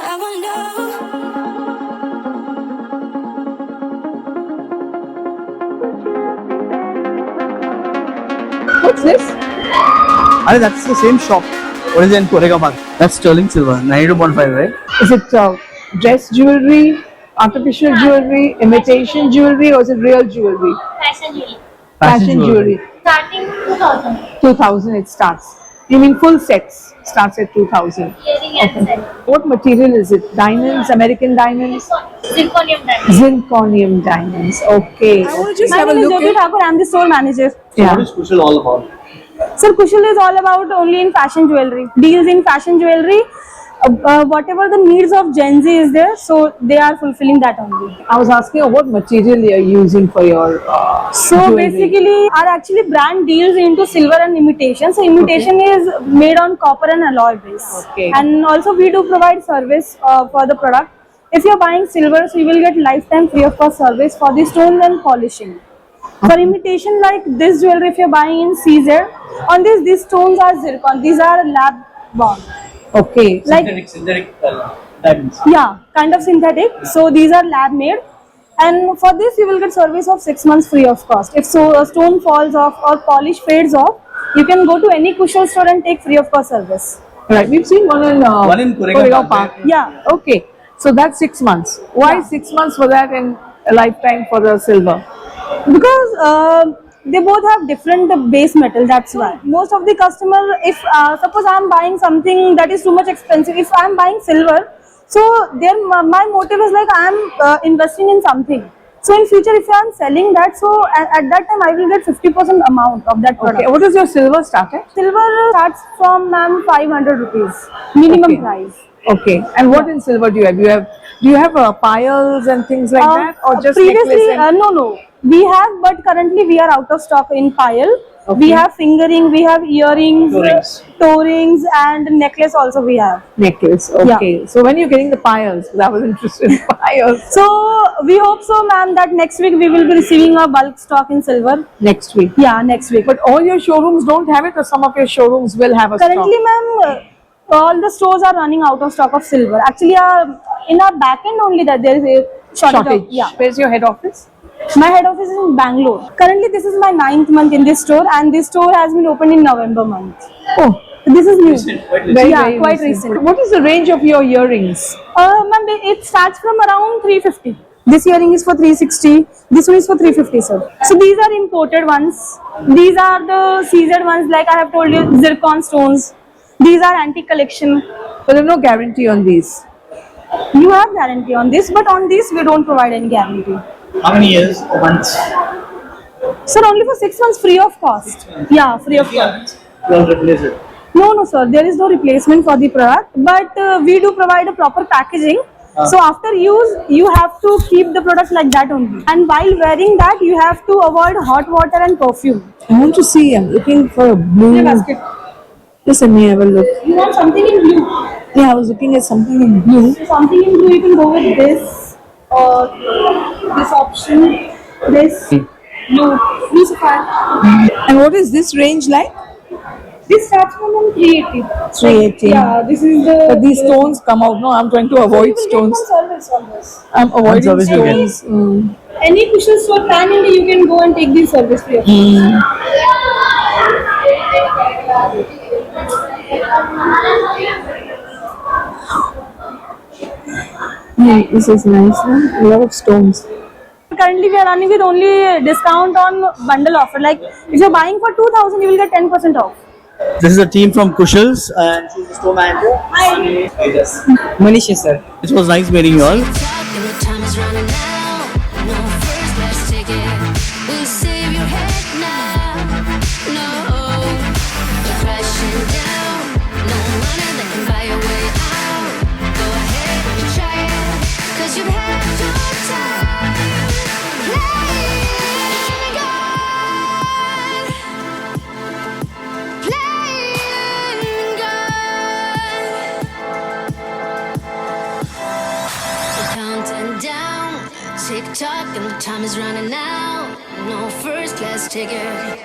I wonder. What's this? Are that's the same shop. What is it in Korega Park? That's sterling silver, 92.5, right? Is it dress jewelry, artificial jewelry, imitation jewelry, or is it real jewelry? Fashion jewelry. Fashion jewelry. Starting 2000. 2000 it starts. You mean full sets starts at 2000. Earring and set. What material is it? Diamonds, American diamonds? Zirconium diamond. Zirconium diamonds. Okay. I want to just My have a name is look Jyoti at. Thakur. I'm the store manager. Yeah. What is Kushal all about? Sir, Kushal is all about only in fashion jewelry. Deals in fashion jewelry. Whatever the needs of Gen Z is there, so they are fulfilling that only. I was asking you what material you are using for your So jewelry. basically, our actually brand deals into silver and imitation. So imitation is made on copper and alloy base. Okay. And also we do provide service for the product. If you're buying silver, so you will get lifetime free of cost service for the stones and polishing. For imitation like this jewelry, if you're buying in CZ, on this these stones are zircon. These are lab born. Okay. Like Synthetic diamonds. yeah, kind of synthetic. So these are lab made. And for this, you will get service of 6 months free of cost. If so, a stone falls off or polish fades off, you can go to any Kushal store and take free of cost service. Right. We've seen one in Korega Park. Park. Yeah. Okay. So that's 6 months. Why Yeah. 6 months for that and a lifetime for the silver? Because they both have different base metal, that's why. Most of the customer, if suppose I am buying something that is too much expensive, if I am buying silver, so then my motive is like I am investing in something. So in future, if I am selling that, so at that time I will get 50% amount of that product. Okay. What does your silver start at? Silver starts from ma'am 500 rupees minimum Okay. price. Okay. And what in silver do you have? Do you have piles and things like that, or just previously necklace and no, we have, but currently we are out of stock in pile. Okay. We have fingering, we have earrings, Toe-rings. toe rings, and necklace also we have. necklace? Okay. So when you're getting the piles, I was interested in piles. So we hope so, ma'am, that next week we will be receiving a bulk stock in silver. Next week. Yeah, next week. But all your showrooms don't have it, or some of your showrooms will have a Currently, stock? ma'am, all the stores are running out of stock of silver. Actually, in our back end only that there is a shortage. Of, yeah. Where's your head office? My head office is in Bangalore. Currently, this is my 9th month in this store, and this store has been opened in November month. Oh, This is new. very, Yeah, very quite recent. recent. What is the range of your earrings? Ma'am, it starts from around 350. This earring is for 360. This one is for 350, sir. So these are imported ones. These are the CZ ones, like I have told you, zircon stones. These are antique collection. But there's no guarantee on these. You have guarantee on this, but on this we don't provide any guarantee. How many years or months? Sir, only for 6 months free of cost. Yeah, free of cost. Don't replace it. No, sir. There is no replacement for the product, but we do provide a proper packaging. So after use, you have to keep the product like that only. And while wearing that, you have to avoid hot water and perfume. I want to see. I'm looking for a blue. Basket. Just let me have a look. You want something in blue? Yeah, I was looking at something in blue. So something in blue, you can go with this or this option. This blue sapphire. And what is this range like? This starts from 380. 380. Yeah, this is the. But these stones come out. No, I'm trying to You avoid will get stones. some service on this. I'm avoiding service you get. stones. Mm. Any cushion store pan India, you can go and take this service free of cost. This is nice. Huh? A lot of stones. Currently, we are running with only discount on bundle offer. Like if you're buying for 2000, you will get 10% off. This is a team from Kushals and she's the store manager. Hi. Manish sir. It was nice meeting you all. Talking, the time is running out. No first class ticket. Will you save your head now? No, you're crashing down. No money that can buy your way out. Go ahead and try it, 'cause you've had your time. Playing God. Playing God. We're counting down, tick tock, and the time is running out. No first class ticket.